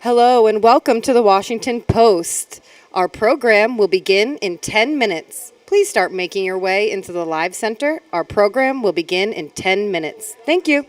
Hello and welcome to the Washington Post. Our program will begin in 10 minutes. Please start making your way into the Live Center. Our program will begin in 10 minutes. Thank you.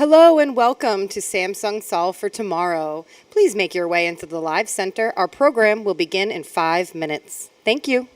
Hello and welcome to Samsung Solve for Tomorrow. Please make your way into the Live Center. Our program will begin in 5 minutes. Thank you.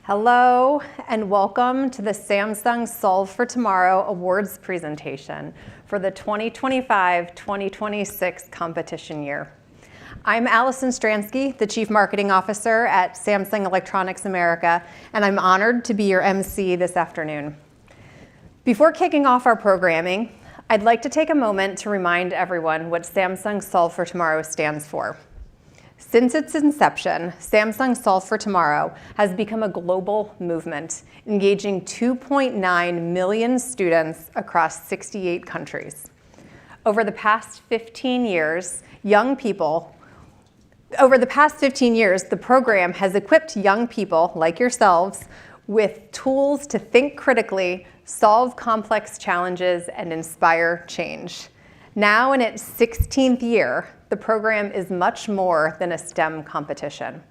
Hello and welcome to the Samsung Solve for Tomorrow Awards presentation for the 2025-2026 competition year. I'm Allison Stransky, the Chief Marketing Officer at Samsung Electronics America, and I'm honored to be your MC this afternoon. Before kicking off our programming, I'd like to take a moment to remind everyone what Samsung Solve for Tomorrow stands for. Since its inception, Samsung Solve for Tomorrow has become a global movement, engaging 2.9 million students across 68 countries. Over the past 15 years, the program has equipped young people like yourselves with tools to think critically, solve complex challenges, and inspire change. Now in its 16th year, the program is much more than a STEM competition.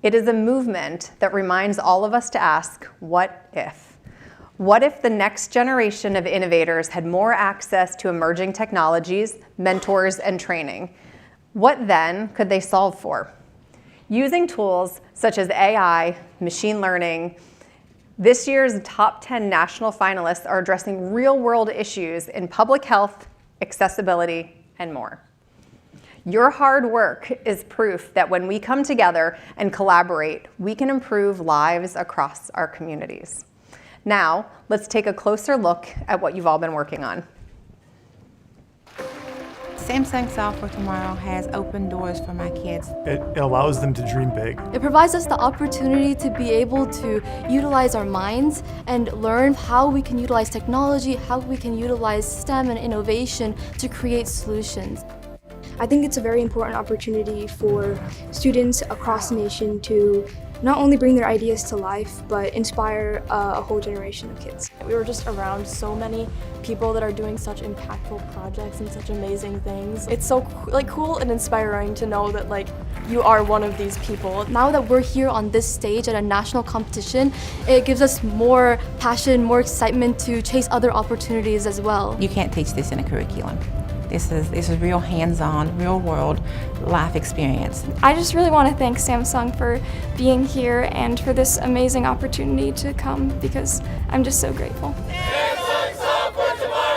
It is a movement that reminds all of us to ask, what if? What if the next generation of innovators had more access to emerging technologies, mentors, and training? What then could they solve for? Using tools such as AI, machine learning, this year's top 10 national finalists are addressing real-world issues in public health, accessibility, and more. Your hard work is proof that when we come together and collaborate, we can improve lives across our communities. Now, let's take a closer look at what you've all been working on. Samsung Solve for Tomorrow has opened doors for my kids. It allows them to dream big. It provides us the opportunity to be able to utilize our minds and learn how we can utilize technology, how we can utilize STEM and innovation to create solutions. I think it's a very important opportunity for students across the nation to not only bring their ideas to life, but inspire a whole generation of kids. We were just around so many people that are doing such impactful projects and such amazing things. It's so cool and inspiring to know that you are one of these people. Now that we're here on this stage at a national competition, it gives us more passion, more excitement to chase other opportunities as well. You can't teach this in a curriculum. This is real hands-on, real-world life experience. I just really want to thank Samsung for being here and for this amazing opportunity to come because I'm just so grateful. Samsung Solve for Tomorrow!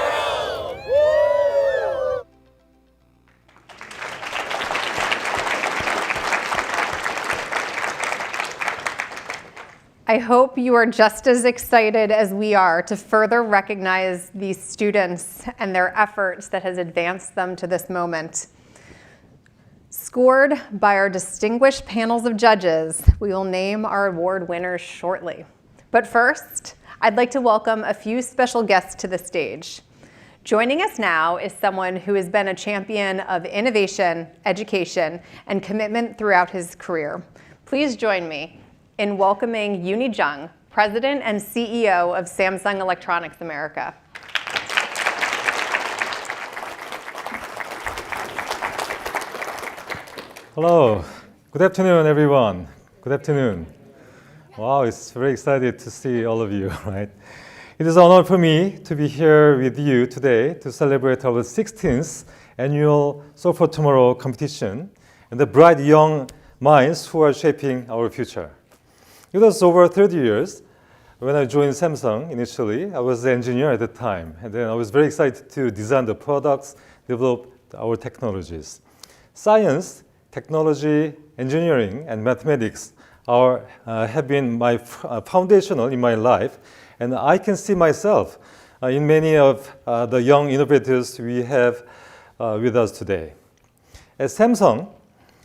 I hope you are just as excited as we are to further recognize these students and their efforts that has advanced them to this moment. Scored by our distinguished panels of judges, we will name our award winners shortly. But first, I'd like to welcome a few special guests to the stage. Joining us now is someone who has been a champion of innovation, education, and commitment throughout his career. Please join me in welcoming Uni Jung, President and CEO of Samsung Electronics America. Hello, good afternoon, everyone. Good afternoon. Wow, it's very excited to see all of you, right? It is an honor for me to be here with you today to celebrate our 16th annual Solve for Tomorrow competition and the bright young minds who are shaping our future. It was over 30 years when I joined Samsung initially. I was the engineer at the time, and then I was very excited to design the products, develop our technologies. Science, technology, engineering, and mathematics have been foundational in my life, and I can see myself in many of the young innovators we have with us today. At Samsung,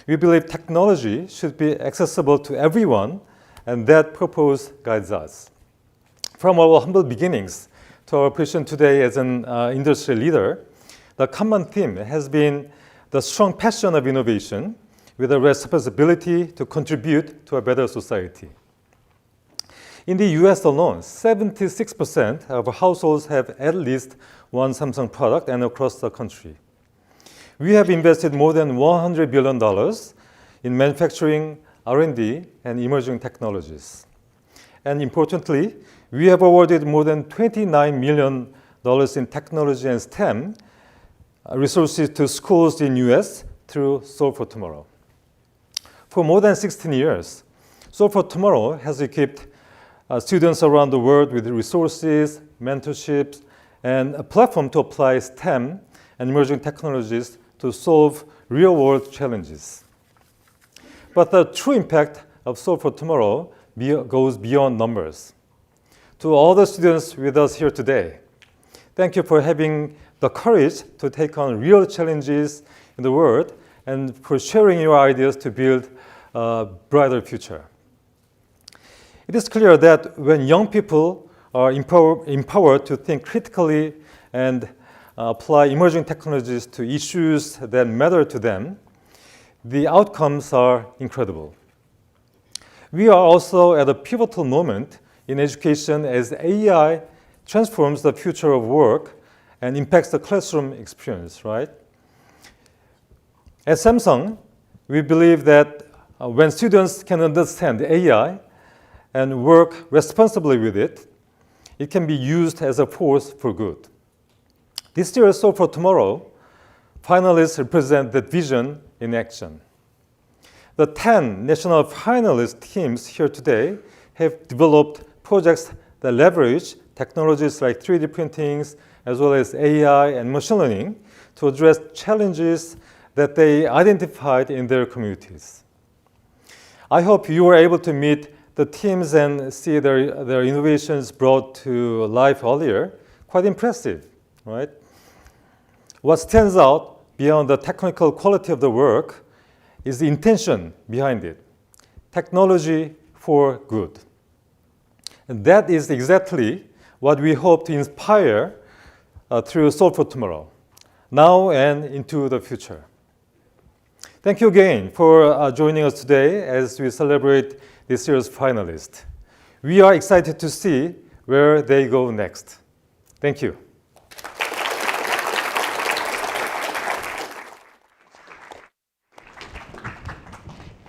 we believe technology should be accessible to everyone, and that purpose guides us. From our humble beginnings to our position today as an industry leader, the common theme has been the strong passion of innovation with a responsibility to contribute to a better society. In the US alone, 76% of households have at least one Samsung product, and across the country. We have invested more than $100 billion in manufacturing, R&D, and emerging technologies. And importantly, we have awarded more than $29 million in technology and STEM resources to schools in US through Solve for Tomorrow. For more than 16 years, Solve for Tomorrow has equipped students around the world with resources, mentorships, and a platform to apply STEM and emerging technologies to solve real-world challenges. But the true impact of Solve for Tomorrow goes beyond numbers. To all the students with us here today, thank you for having the courage to take on real challenges in the world and for sharing your ideas to build a brighter future. It is clear that when young people are empowered to think critically and apply emerging technologies to issues that matter to them, the outcomes are incredible. We are also at a pivotal moment in education as AI transforms the future of work and impacts the classroom experience, right? At Samsung, we believe that when students can understand AI and work responsibly with it, it can be used as a force for good. This year's Solve for Tomorrow finalists represent that vision in action. The 10 national finalist teams here today have developed projects that leverage technologies like 3D printings, as well as AI and machine learning to address challenges that they identified in their communities. I hope you were able to meet the teams and see their innovations brought to life earlier. Quite impressive, right? What stands out beyond the technical quality of the work is the intention behind it. Technology for good. And that is exactly what we hope to inspire through Solve for Tomorrow, now and into the future. Thank you again for joining us today as we celebrate this year's finalists. We are excited to see where they go next. Thank you.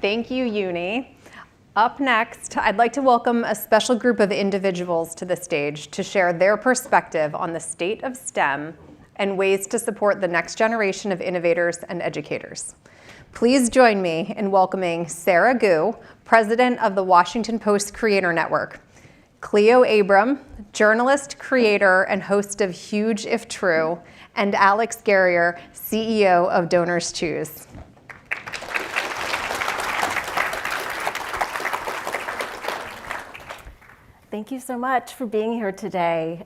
Thank you, Uni. Up next, I'd like to welcome a special group of individuals to the stage to share their perspective on the state of STEM and ways to support the next generation of innovators and educators. Please join me in welcoming Sarah Gu, president of the Washington Post Creator Network, Cleo Abram, journalist, creator, and host of Huge If True, and Alex Guerrier, CEO of Donors Choose. Thank you so much for being here today.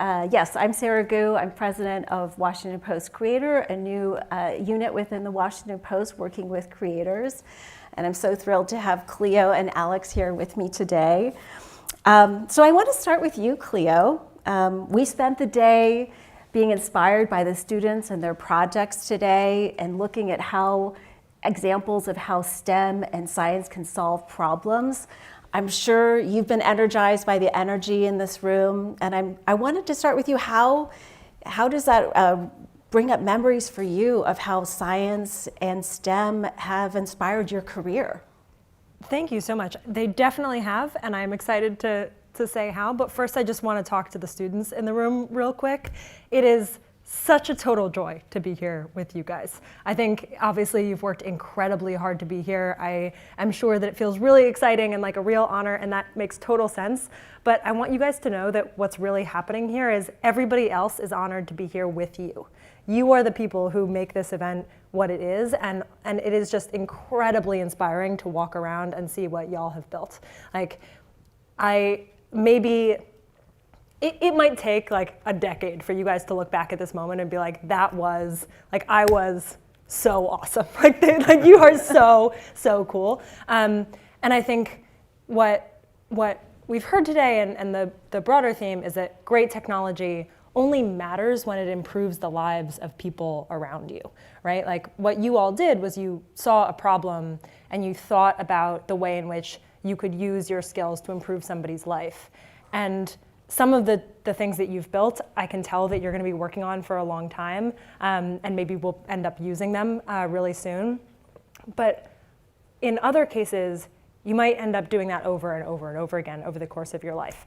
Yes, I'm Sarah Gu. I'm president of Washington Post Creator, a new unit within the Washington Post working with creators. And I'm so thrilled to have Cleo and Alex here with me today. So I want to start with you, Cleo. We spent the day being inspired by the students and their projects today and looking at how examples of how STEM and science can solve problems. I'm sure you've been energized by the energy in this room, and I wanted to start with you. How does that bring up memories for you of how science and STEM have inspired your career? Thank you so much. They definitely have, and I'm excited to say how, but first I just want to talk to the students in the room real quick. It is such a total joy to be here with you guys. I think obviously you've worked incredibly hard to be here. I am sure that it feels really exciting and like a real honor, and that makes total sense. But I want you guys to know that what's really happening here is everybody else is honored to be here with you. You are the people who make this event what it is, and it is just incredibly inspiring to walk around and see what y'all have built. Like, It might take like a decade for you guys to look back at this moment and be like, I was so awesome. Like you are so cool. And I think what we've heard today and the broader theme is that great technology only matters when it improves the lives of people around you, right? Like what you all did was you saw a problem and you thought about the way in which you could use your skills to improve somebody's life. And some of the things that you've built, I can tell that you're going to be working on for a long time, and maybe we'll end up using them really soon. But in other cases, you might end up doing that over and over and over again over the course of your life.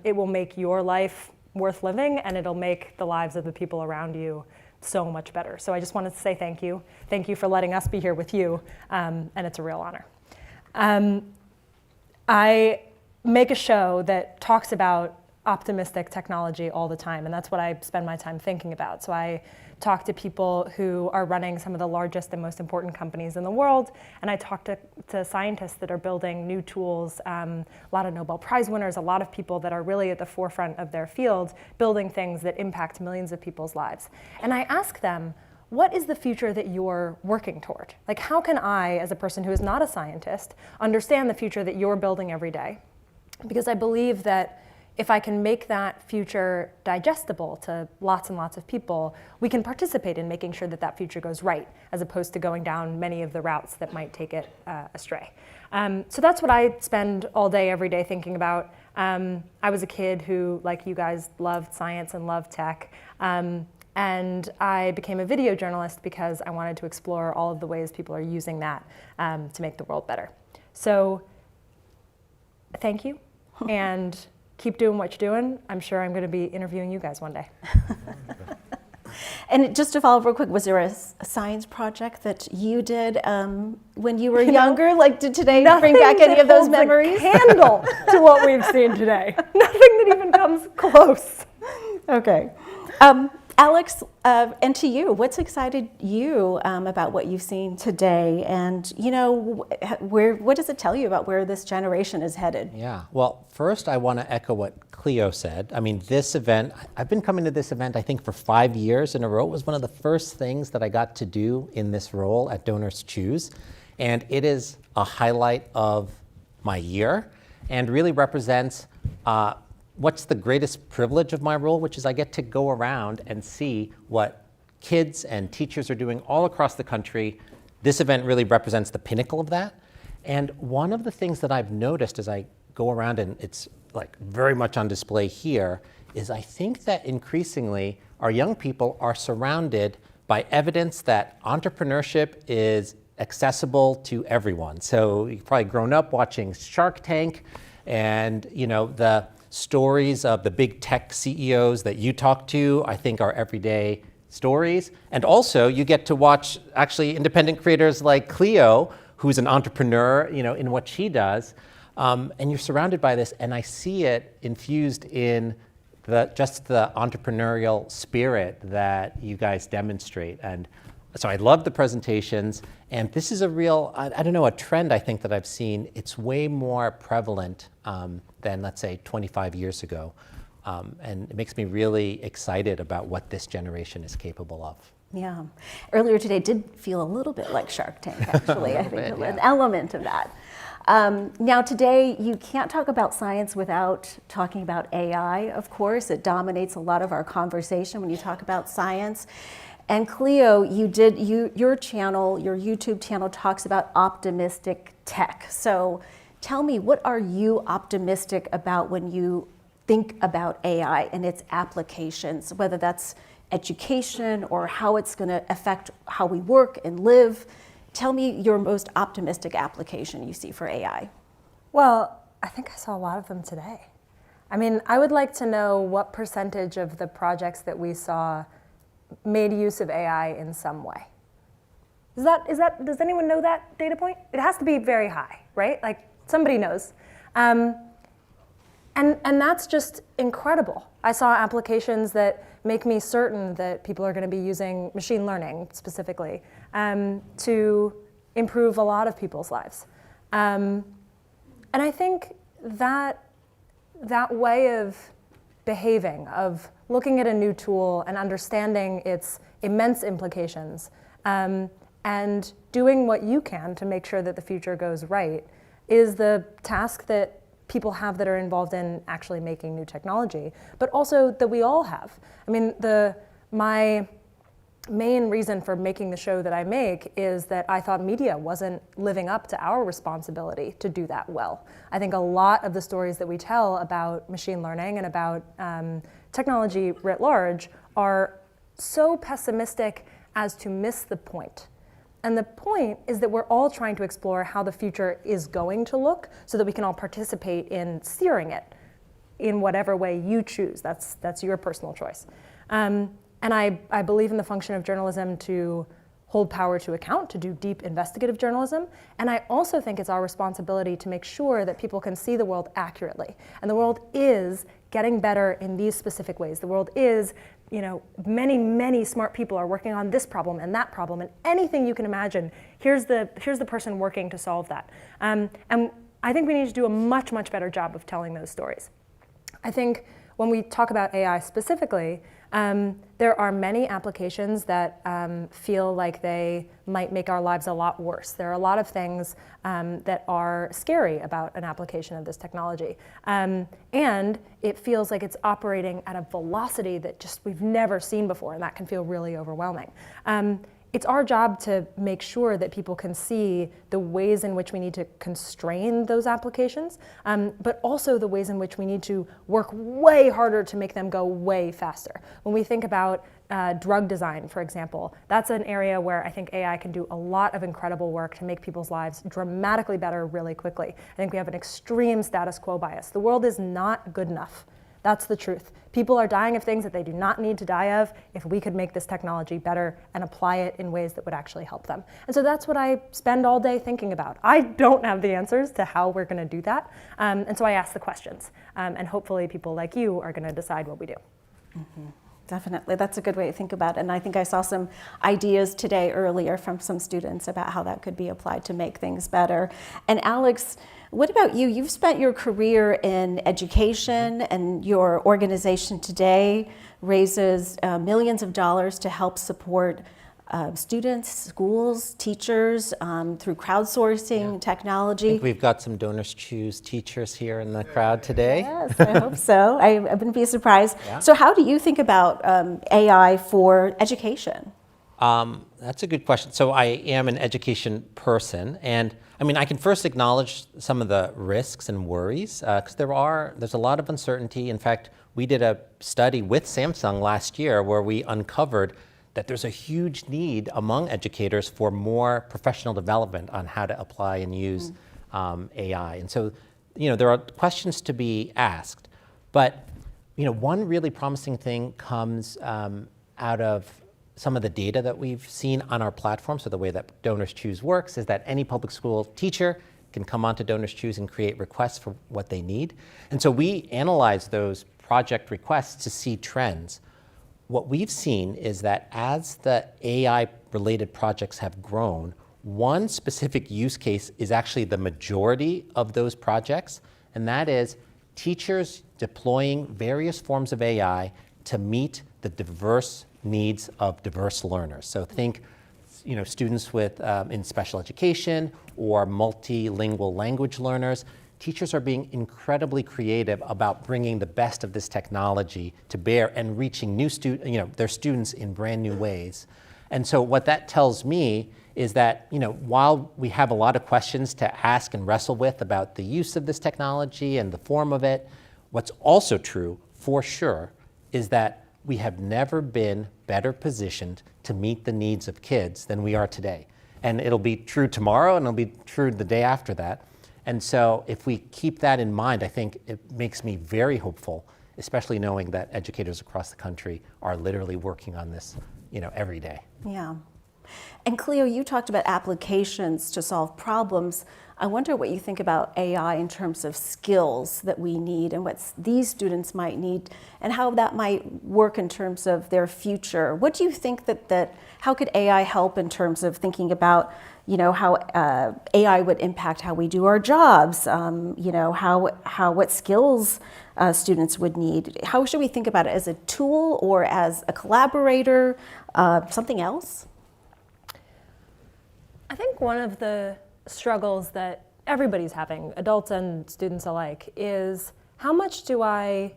It will make your life worth living, and it'll make the lives of the people around you so much better. So I just wanted to say thank you. Thank you for letting us be here with you, and it's a real honor. I make a show that talks about optimistic technology all the time, and that's what I spend my time thinking about. So I talk to people who are running some of the largest and most important companies in the world, and I talk to scientists that are building new tools, a lot of Nobel Prize winners, a lot of people that are really at the forefront of their field, building things that impact millions of people's lives. And I ask them, what is the future that you're working toward? Like, how can I, as a person who is not a scientist, understand the future that you're building every day? Because I believe that if I can make that future digestible to lots and lots of people, we can participate in making sure that that future goes right, as opposed to going down many of the routes that might take it astray. So that's what I spend all day, every day thinking about. I was a kid who, like you guys, loved science and loved tech. And I became a video journalist because I wanted to explore all of the ways people are using that to make the world better. So thank you, and keep doing what you're doing. I'm sure I'm going to be interviewing you guys one day. And just to follow up real quick, was there a science project that you did when you were younger? Like, did today bring back any of those memories? Candle to what we've seen today. Nothing that even comes close. Okay. Alex, and to you, what's excited you about what you've seen today? And, you know, what does it tell you about where this generation is headed? Yeah, well, first I want to echo what Cleo said. I mean, this event, I've been coming to this event, I think, for 5 years in a row. It was one of the first things that I got to do in this role at Donors Choose. And it is a highlight of my year and really represents what's the greatest privilege of my role, which is I get to go around and see what kids and teachers are doing all across the country. This event really represents the pinnacle of that. And one of the things that I've noticed as I go around, and it's like very much on display here, is I think that increasingly our young people are surrounded by evidence that entrepreneurship is accessible to everyone. So you've probably grown up watching Shark Tank, and you know, the stories of the big tech CEOs that you talk to, I think, are everyday stories. And also you get to watch actually independent creators like Cleo, who's an entrepreneur, you know, in what she does. And you're surrounded by this, and I see it infused in just the entrepreneurial spirit that you guys demonstrate. And so I love the presentations, and this is a real, I don't know, a trend I think that I've seen. It's way more prevalent than, let's say, 25 years ago. And it makes me really excited about what this generation is capable of. Yeah. Earlier today did feel a little bit like Shark Tank, actually. I think an element of that. Now today, you can't talk about science without talking about AI, of course. It dominates a lot of our conversation when you talk about science. And Cleo, your channel, your YouTube channel talks about optimistic tech. So tell me, what are you optimistic about when you think about AI and its applications, whether that's education or how it's going to affect how we work and live? Tell me your most optimistic application you see for AI. Well, I think I saw a lot of them today. I mean, I would like to know what percentage of the projects that we saw made use of AI in some way. Does anyone know that data point? It has to be very high, right? Like, somebody knows. And that's just incredible. I saw applications that make me certain that people are going to be using machine learning specifically to improve a lot of people's lives. And I think that way of behaving, of looking at a new tool and understanding its immense implications, and doing what you can to make sure that the future goes right, is the task that people have that are involved in actually making new technology, but also that we all have. I mean, my main reason for making the show that I make is that I thought media wasn't living up to our responsibility to do that well. I think a lot of the stories that we tell about machine learning and about technology writ large are so pessimistic as to miss the point. And the point is that we're all trying to explore how the future is going to look so that we can all participate in steering it in whatever way you choose. That's your personal choice. And I believe in the function of journalism to hold power to account, to do deep investigative journalism. And I also think it's our responsibility to make sure that people can see the world accurately. And the world is getting better in these specific ways. The world is, many, many smart people are working on this problem and that problem, and anything you can imagine, here's the person working to solve that. And I think we need to do a much, much better job of telling those stories. I think when we talk about AI specifically, there are many applications that feel like they might make our lives a lot worse. There are a lot of things that are scary about an application of this technology. And it feels like it's operating at a velocity that just we've never seen before, and that can feel really overwhelming. It's our job to make sure that people can see the ways in which we need to constrain those applications, but also the ways in which we need to work way harder to make them go way faster. When we think about drug design, for example, that's an area where I think AI can do a lot of incredible work to make people's lives dramatically better really quickly. I think we have an extreme status quo bias. The world is not good enough. That's the truth. People are dying of things that they do not need to die of if we could make this technology better and apply it in ways that would actually help them. And so that's what I spend all day thinking about. I don't have the answers to how we're going to do that. And so I ask the questions. And hopefully people like you are going to decide what we do. Mm-hmm. Definitely. That's a good way to think about it. And I think I saw some ideas today earlier from some students about how that could be applied to make things better. And Alex, what about you? You've spent your career in education, and your organization today raises millions of dollars to help support students, schools, teachers through crowdsourcing technology. I think we've got some Donors Choose teachers here in the crowd today. Yes, I hope so. I wouldn't be surprised. Yeah. So how do you think about AI for education? That's a good question. So I am an education person, and I can first acknowledge some of the risks and worries, because there's a lot of uncertainty. In fact, we did a study with Samsung last year where we uncovered that there's a huge need among educators for more professional development on how to apply and use AI. And so, there are questions to be asked. But, one really promising thing comes out of some of the data that we've seen on our platform. So the way that Donors Choose works is that any public school teacher can come onto Donors Choose and create requests for what they need. And so we analyze those project requests to see trends. What we've seen is that as the AI-related projects have grown, one specific use case is actually the majority of those projects, and that is teachers deploying various forms of AI to meet the diverse needs of diverse learners. So think, students with in special education or multilingual language learners. Teachers are being incredibly creative about bringing the best of this technology to bear and reaching their students in brand new ways. And so what that tells me is that, while we have a lot of questions to ask and wrestle with about the use of this technology and the form of it, what's also true for sure is that we have never been better positioned to meet the needs of kids than we are today. And it'll be true tomorrow, and it'll be true the day after that. And so if we keep that in mind, I think it makes me very hopeful, especially knowing that educators across the country are literally working on this, every day. Yeah. And Cleo, you talked about applications to solve problems. I wonder what you think about AI in terms of skills that we need and what these students might need and how that might work in terms of their future. What do you think how could AI help in terms of thinking about, how AI would impact how we do our jobs, what skills students would need? How should we think about it, as a tool or as a collaborator, something else? I think one of the struggles that everybody's having, adults and students alike, is how much do I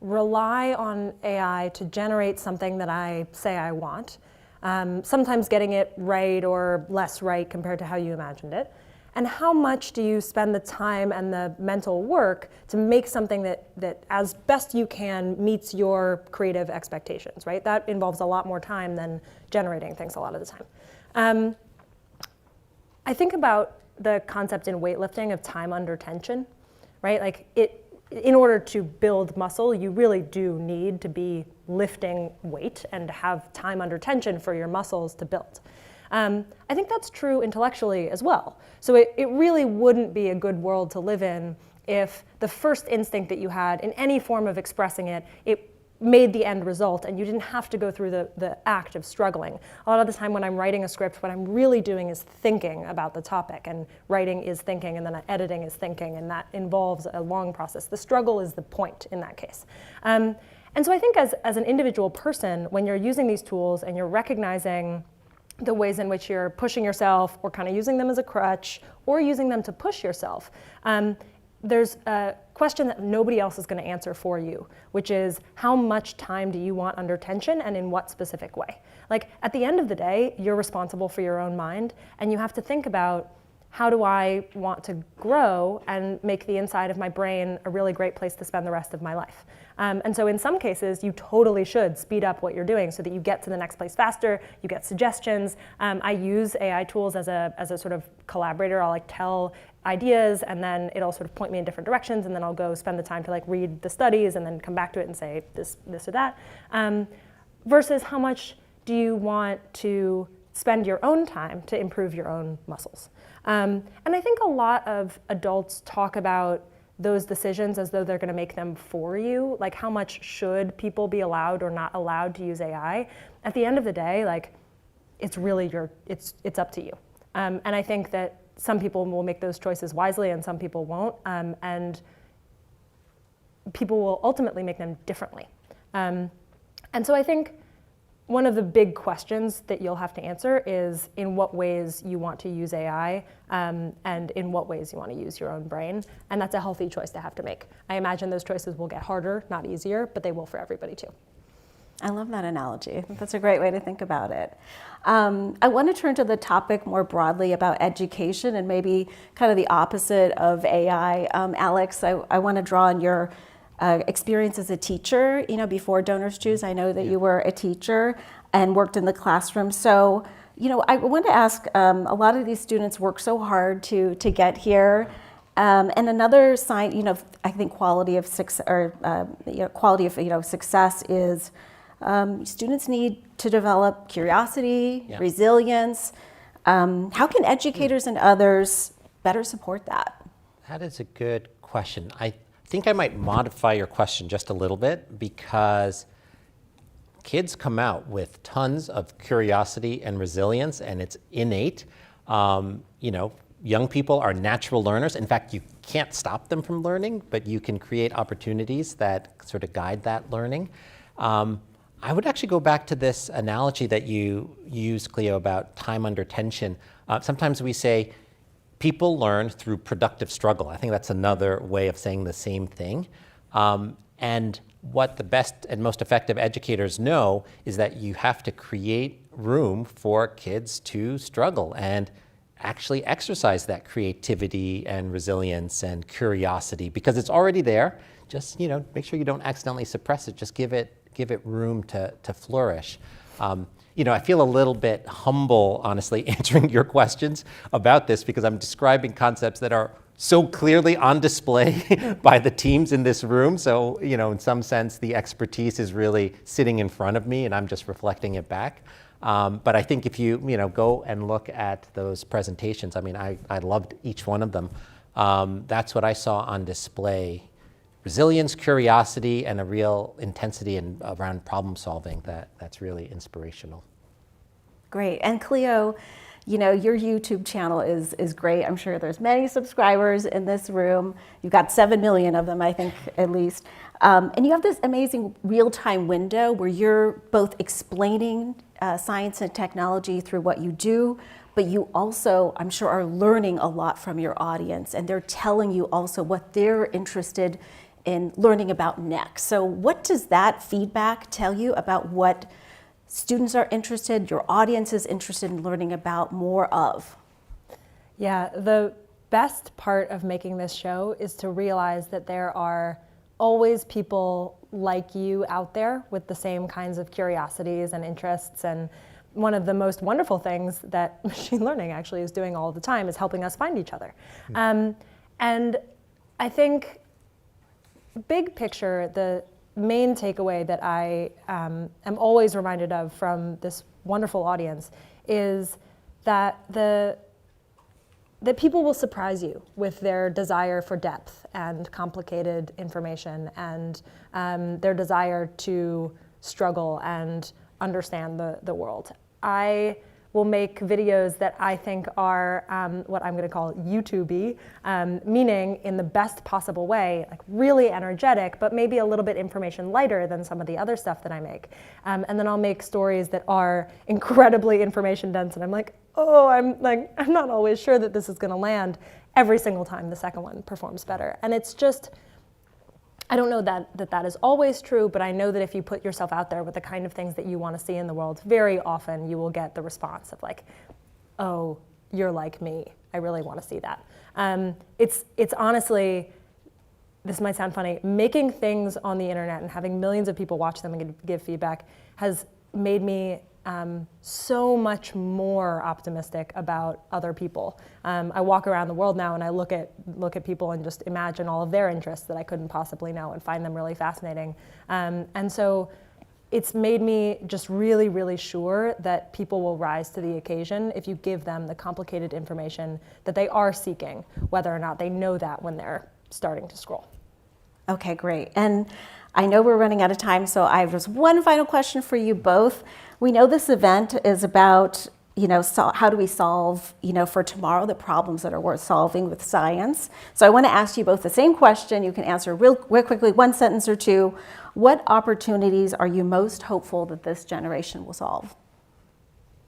rely on AI to generate something that I say I want, sometimes getting it right or less right compared to how you imagined it, and how much do you spend the time and the mental work to make something that as best you can meets your creative expectations, right? That involves a lot more time than generating things a lot of the time. I think about the concept in weightlifting of time under tension, right? In order to build muscle, you really do need to be lifting weight and to have time under tension for your muscles to build. I think that's true intellectually as well. So it really wouldn't be a good world to live in if the first instinct that you had in any form of expressing it made the end result and you didn't have to go through the act of struggling. A lot of the time when I'm writing a script, what I'm really doing is thinking about the topic, and writing is thinking, and then editing is thinking, and that involves a long process. The struggle is the point in that case. And so I think as an individual person, when you're using these tools and you're recognizing the ways in which you're pushing yourself or kind of using them as a crutch or using them to push yourself, there's a question that nobody else is going to answer for you, which is how much time do you want under tension and in what specific way? Like at the end of the day, you're responsible for your own mind, and you have to think about, how do I want to grow and make the inside of my brain a really great place to spend the rest of my life? And so in some cases, you totally should speed up what you're doing so that you get to the next place faster, you get suggestions. I use AI tools as a sort of collaborator. I'll like tell ideas, and then it'll sort of point me in different directions, and then I'll go spend the time to like read the studies and then come back to it and say this or that. Versus how much do you want to spend your own time to improve your own muscles? And I think a lot of adults talk about those decisions as though they're going to make them for you. Like, how much should people be allowed or not allowed to use AI? At the end of the day, like, it's really it's up to you. And I think that some people will make those choices wisely and some people won't. And people will ultimately make them differently. And so I think one of the big questions that you'll have to answer is in what ways you want to use AI, and in what ways you want to use your own brain. And that's a healthy choice to have to make. I imagine those choices will get harder, not easier, but they will for everybody too. I love that analogy. I think that's a great way to think about it. I want to turn to the topic more broadly about education and maybe kind of the opposite of AI. Alex, I want to draw on your experience as a teacher. You know, before Donors Choose, I know that you were a teacher and worked in the classroom. So, you know, I want to ask, a lot of these students work so hard to get here. And another sign, you know, I think quality of success is students need to develop curiosity, resilience. How can educators and others better support that? That is a good question. I think I might modify your question just a little bit, because kids come out with tons of curiosity and resilience, and it's innate. You know, young people are natural learners. In fact, you can't stop them from learning, but you can create opportunities that sort of guide that learning. I would actually go back to this analogy that you used, Cleo, about time under tension. Sometimes we say people learn through productive struggle. I think that's another way of saying the same thing. And what the best and most effective educators know is that you have to create room for kids to struggle and actually exercise that creativity and resilience and curiosity, because it's already there. Just, you know, make sure you don't accidentally suppress it. Just give it room to flourish. You know, I feel a little bit humble, honestly, answering your questions about this, because I'm describing concepts that are so clearly on display by the teams in this room. So, you know, in some sense, the expertise is really sitting in front of me and I'm just reflecting it back. But I think if you go and look at those presentations, I mean, I loved each one of them. That's what I saw on display. Resilience, curiosity, and a real intensity around problem solving that's really inspirational. Great. And Cleo, you know, your YouTube channel is great. I'm sure there's many subscribers in this room. You've got 7 million of them, I think, at least. And you have this amazing real-time window where you're both explaining science and technology through what you do, but you also, I'm sure, are learning a lot from your audience, and they're telling you also what they're interested in learning about next. So what does that feedback tell you about what students are interested, your audience is interested in learning about more of? Yeah, the best part of making this show is to realize that there are always people like you out there with the same kinds of curiosities and interests. And one of the most wonderful things that machine learning actually is doing all the time is helping us find each other. And I think, big picture, the main takeaway that I am always reminded of from this wonderful audience is that people will surprise you with their desire for depth and complicated information and their desire to struggle and understand the world. I will make videos that I think are what I'm going to call YouTube-y, meaning in the best possible way, like really energetic, but maybe a little bit information lighter than some of the other stuff that I make. And then I'll make stories that are incredibly information dense, and I'm like, oh, I'm not always sure that this is going to land. Every single time the second one performs better. And it's just, I don't know that is always true, but I know that if you put yourself out there with the kind of things that you want to see in the world, very often you will get the response of like, oh, you're like me. I really want to see that. It's honestly, this might sound funny, making things on the internet and having millions of people watch them and give feedback has made me so much more optimistic about other people. I walk around the world now and I look at people and just imagine all of their interests that I couldn't possibly know and find them really fascinating. And so it's made me just really, really sure that people will rise to the occasion if you give them the complicated information that they are seeking, whether or not they know that when they're starting to scroll. Okay, great. And I know we're running out of time, so I have just one final question for you both. We know this event is about, how do we solve, for tomorrow, the problems that are worth solving with science. So I want to ask you both the same question. You can answer real quickly, one sentence or two. What opportunities are you most hopeful that this generation will solve?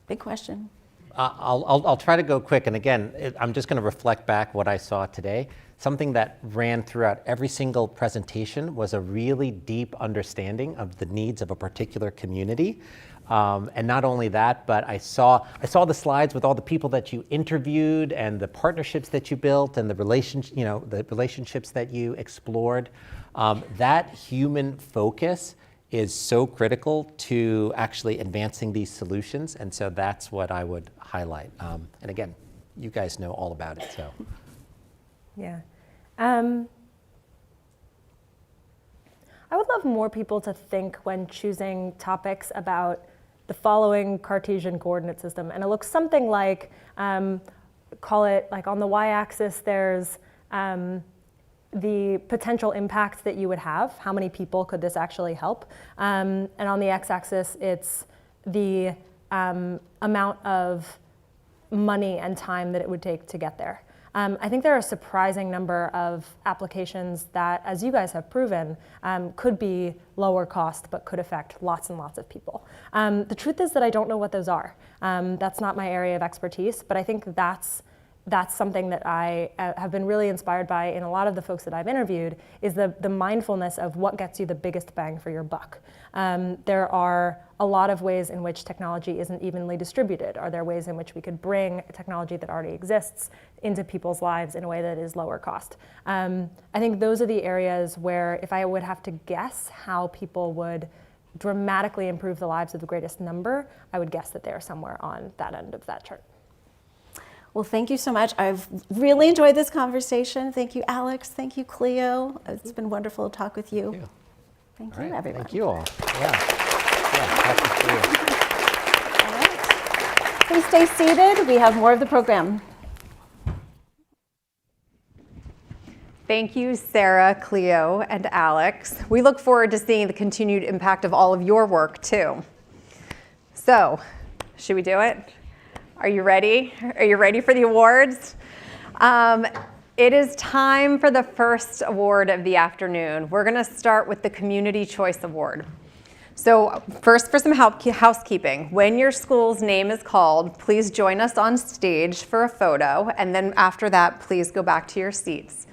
Big question. I'll try to go quick. And again, I'm just going to reflect back what I saw today. Something that ran throughout every single presentation was a really deep understanding of the needs of a particular community. And not only that, but I saw the slides with all the people that you interviewed and the partnerships that you built and the relationships that you explored. That human focus is so critical to actually advancing these solutions. And so that's what I would highlight. And again, you guys know all about it, so. Yeah. I would love more people to think when choosing topics about the following Cartesian coordinate system. And it looks something like, call it like on the y-axis, there's the potential impact that you would have. How many people could this actually help? And on the x-axis, it's the amount of money and time that it would take to get there. I think there are a surprising number of applications that, as you guys have proven, could be lower cost but could affect lots and lots of people. The truth is that I don't know what those are. That's not my area of expertise, but I think that's something that I have been really inspired by in a lot of the folks that I've interviewed, is the mindfulness of what gets you the biggest bang for your buck. There are a lot of ways in which technology isn't evenly distributed. Are there ways in which we could bring technology that already exists into people's lives in a way that is lower cost? I think those are the areas where, if I would have to guess how people would dramatically improve the lives of the greatest number, I would guess that they're somewhere on that end of that chart. Well, thank you so much. I've really enjoyed this conversation. Thank you, Alex. Thank you, Cleo. It's been wonderful to talk with you. Thank you, everyone. Thank you all. Happy to see you. All right. Please stay seated. We have more of the program. Thank you, Sarah, Cleo, and Alex. We look forward to seeing the continued impact of all of your work, too. So, should we do it? Are you ready? Are you ready for the awards? It is time for the first award of the afternoon. We're going to start with the Community Choice Award. So first, for some housekeeping. When your school's name is called, please join us on stage for a photo, and then after that, please go back to your seats.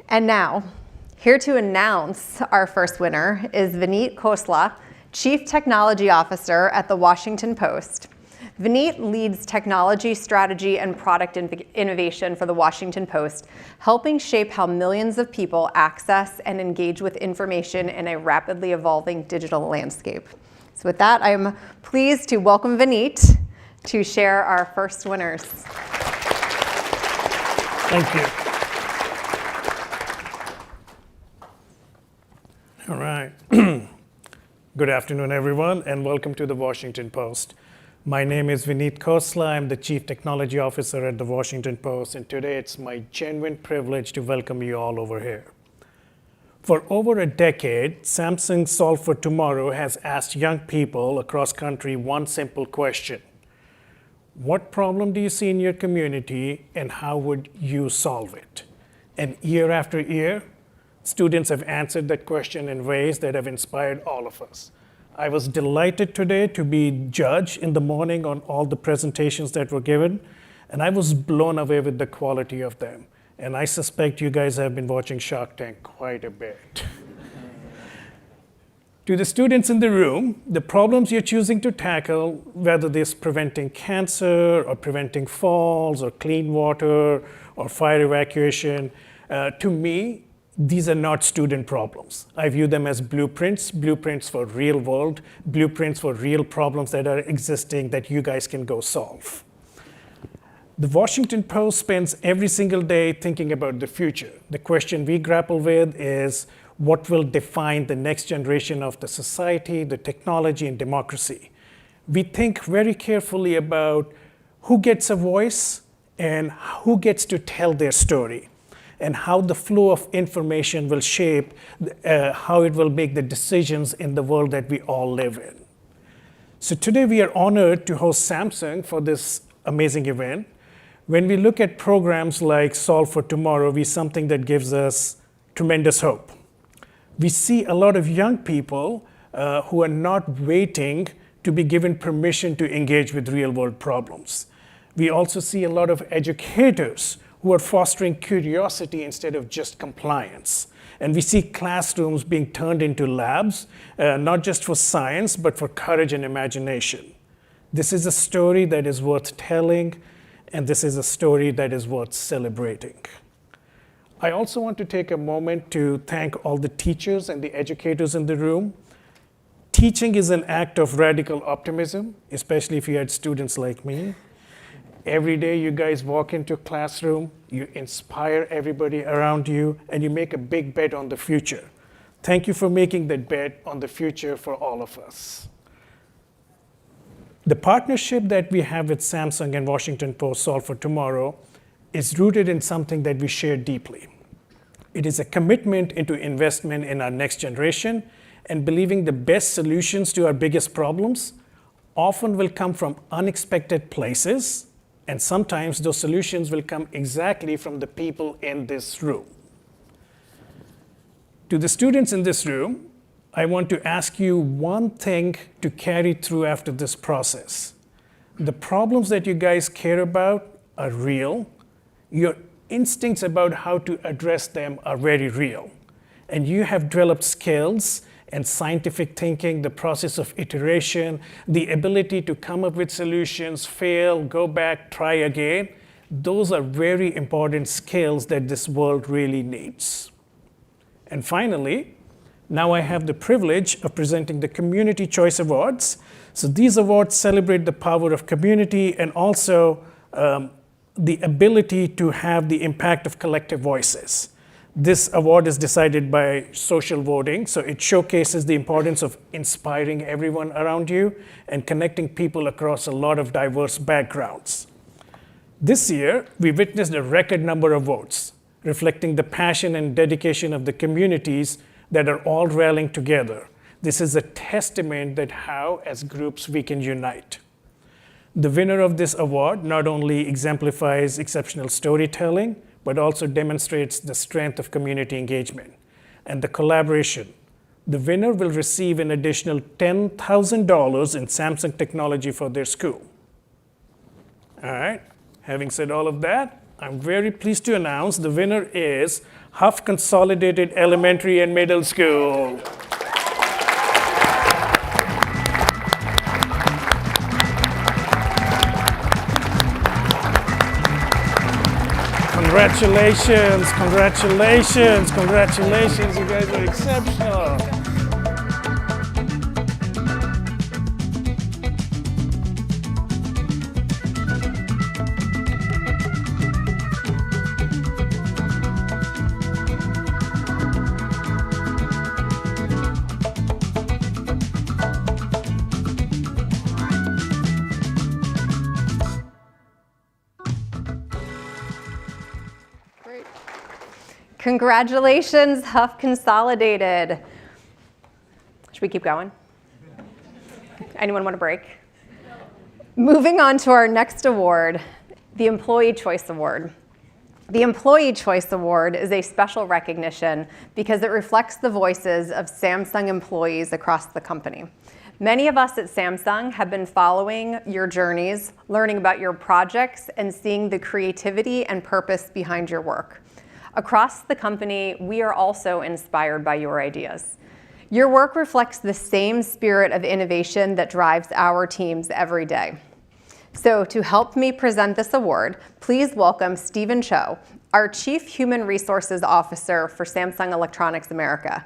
And now, here to announce our first winner is Vineet Khosla, Chief Technology Officer at the Washington Post. Vineet leads technology, strategy, and product innovation for the Washington Post, helping shape how millions of people access and engage with information in a rapidly evolving digital landscape. So with that, I'm pleased to welcome Vineet to share our first winners. Thank you. All right. Good afternoon, everyone, and welcome to the Washington Post. My name is Vineet Khosla. I'm the Chief Technology Officer at the Washington Post, and today it's my genuine privilege to welcome you all over here. For over a decade, Samsung Solve for Tomorrow has asked young people across country one simple question. What problem do you see in your community, and how would you solve it? And year after year, students have answered that question in ways that have inspired all of us. I was delighted today to be judge in the morning on all the presentations that were given, and I was blown away with the quality of them. And I suspect you guys have been watching Shark Tank quite a bit. To the students in the room, the problems you're choosing to tackle, whether this preventing cancer or preventing falls or clean water or fire evacuation, to me, these are not student problems. I view them as blueprints for real world, blueprints for real problems that are existing that you guys can go solve. The Washington Post spends every single day thinking about the future. The question we grapple with is what will define the next generation of the society, the technology, and democracy. We think very carefully about who gets a voice and who gets to tell their story, and how the flow of information will shape how it will make the decisions in the world that we all live in. So today we are honored to host Samsung for this amazing event. When we look at programs like Solve for Tomorrow, we see something that gives us tremendous hope. We see a lot of young people who are not waiting to be given permission to engage with real world problems. We also see a lot of educators who are fostering curiosity instead of just compliance. And we see classrooms being turned into labs, not just for science, but for courage and imagination. This is a story that is worth telling, and this is a story that is worth celebrating. I also want to take a moment to thank all the teachers and the educators in the room. Teaching is an act of radical optimism, especially if you had students like me. Every day you guys walk into a classroom, you inspire everybody around you, and you make a big bet on the future. Thank you for making that bet on the future for all of us. The partnership that we have with Samsung and Washington Post Solve for Tomorrow is rooted in something that we share deeply. It is a commitment into investment in our next generation and believing the best solutions to our biggest problems often will come from unexpected places, and sometimes those solutions will come exactly from the people in this room. To the students in this room, I want to ask you one thing to carry through after this process. The problems that you guys care about are real. Your instincts about how to address them are very real. And you have developed skills and scientific thinking, the process of iteration, the ability to come up with solutions, fail, go back, try again. Those are very important skills that this world really needs. And finally, now I have the privilege of presenting the Community Choice Awards. So these awards celebrate the power of community and also the ability to have the impact of collective voices. This award is decided by social voting, so it showcases the importance of inspiring everyone around you and connecting people across a lot of diverse backgrounds. This year, we witnessed a record number of votes, reflecting the passion and dedication of the communities that are all rallying together. This is a testament that how, as groups, we can unite. The winner of this award not only exemplifies exceptional storytelling, but also demonstrates the strength of community engagement and the collaboration. The winner will receive an additional $10,000 in Samsung technology for their school. All right, having said all of that, I'm very pleased to announce the winner is Huff Consolidated Elementary and Middle School. Congratulations, congratulations, congratulations. You guys are exceptional. Congratulations, Huff Consolidated. Should we keep going? Anyone want a break? Moving on to our next award, the Employee Choice Award. The Employee Choice Award is a special recognition because it reflects the voices of Samsung employees across the company. Many of us at Samsung have been following your journeys, learning about your projects, and seeing the creativity and purpose behind your work. Across the company, we are also inspired by your ideas. Your work reflects the same spirit of innovation that drives our teams every day. So to help me present this award, please welcome Stephen Cho, our Chief Human Resources Officer for Samsung Electronics America.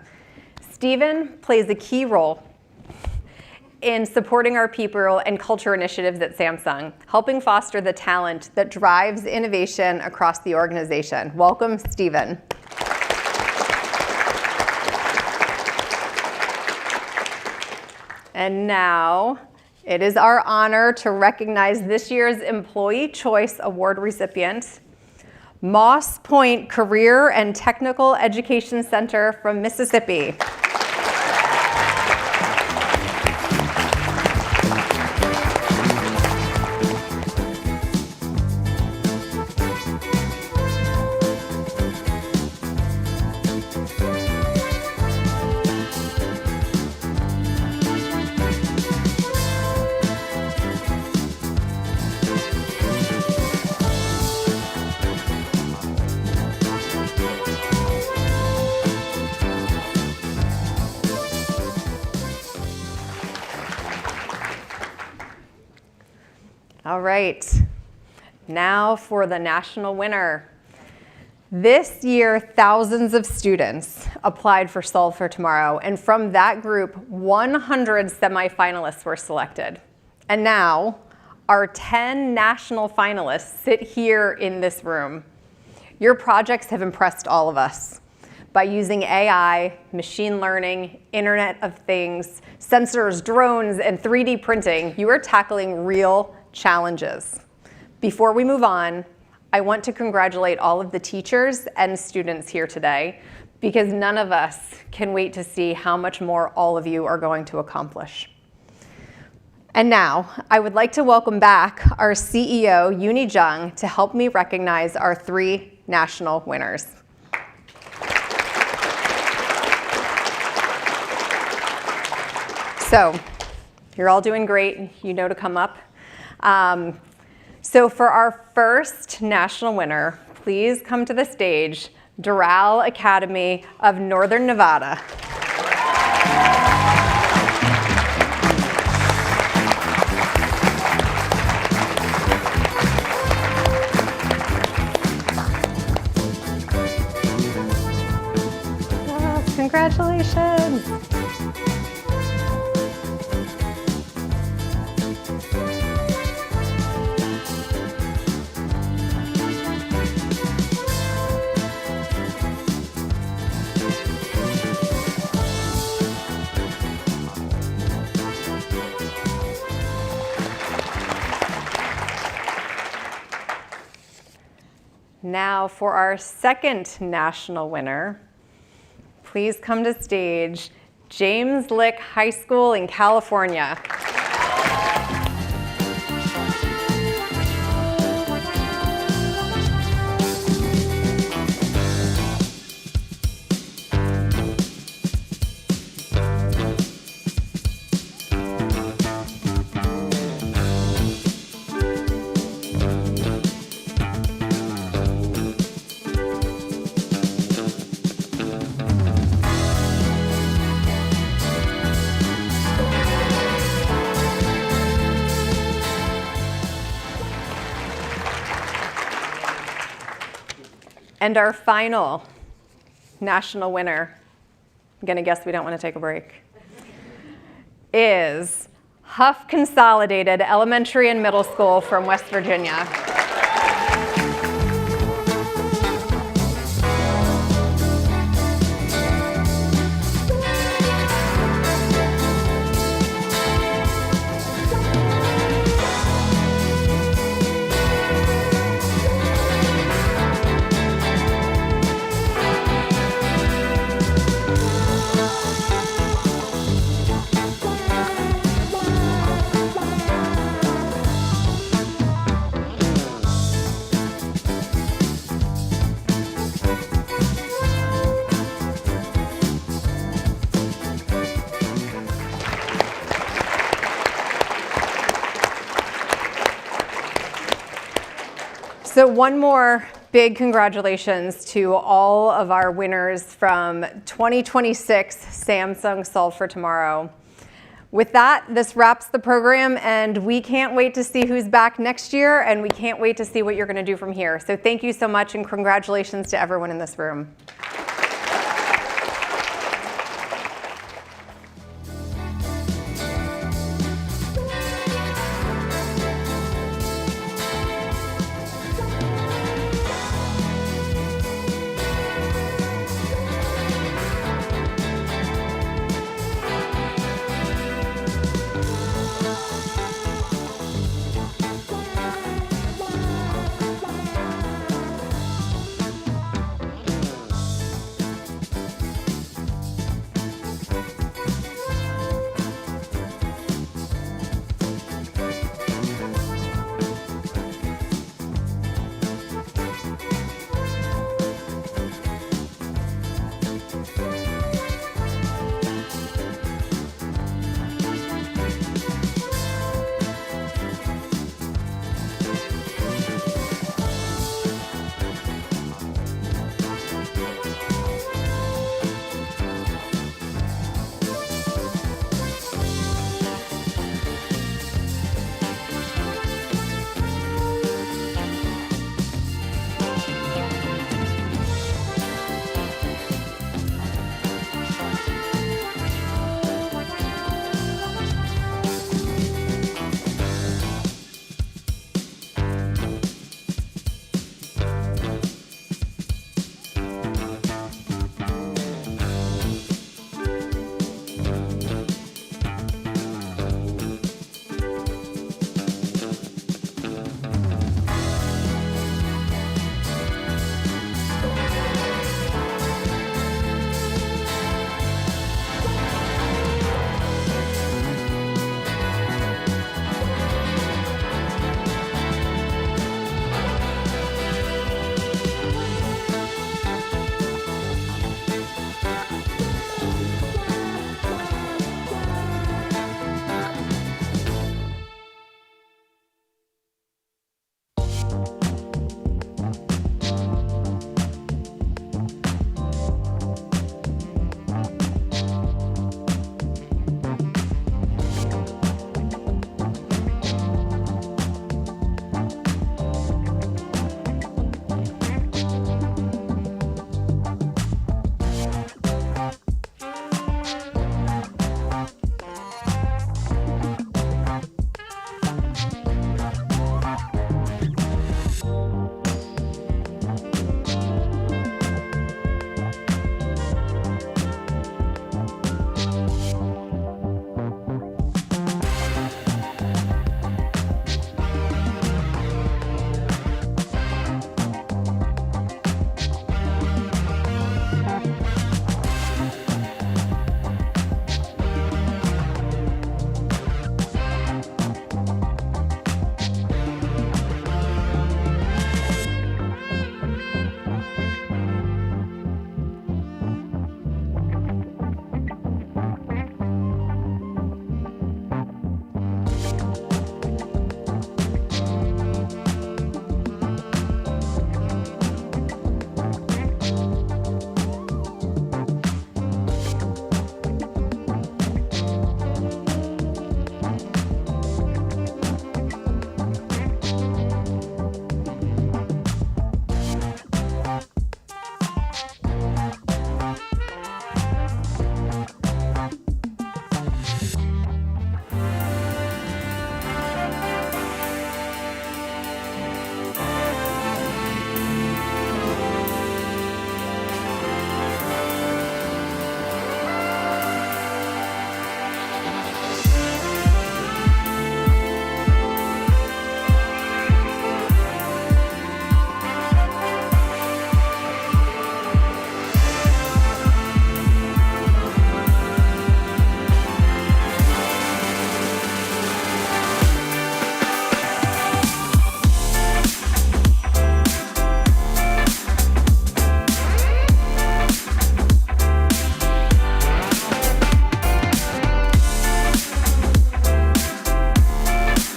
Stephen plays a key role in supporting our people and culture initiatives at Samsung, helping foster the talent that drives innovation across the organization. Welcome, Stephen. And now, it is our honor to recognize this year's Employee Choice Award recipient, Moss Point Career and Technical Education Center from Mississippi. All right, now for the national winner. This year, thousands of students applied for Solve for Tomorrow, and from that group, 100 semifinalists were selected. And now, our 10 national finalists sit here in this room. Your projects have impressed all of us. By using AI, machine learning, Internet of Things, sensors, drones, and 3D printing, you are tackling real challenges. Before we move on, I want to congratulate all of the teachers and students here today because none of us can wait to see how much more all of you are going to accomplish. And now, I would like to welcome back our CEO, Uni Jung, to help me recognize our 3 national winners. So, you're all doing great. You know to come up. So for our first national winner, please come to the stage, Doral Academy of Northern Nevada. Congratulations. Now for our second national winner, please come to stage, James Lick High School in California. And our final national winner, I'm gonna guess we don't want to take a break, is Huff Consolidated Elementary and Middle School from West Virginia. So one more big congratulations to all of our winners from 2026 Samsung Solve for Tomorrow. With that, this wraps the program, and we can't wait to see who's back next year, and we can't wait to see what you're going to do from here. So thank you so much, and congratulations to everyone in this room.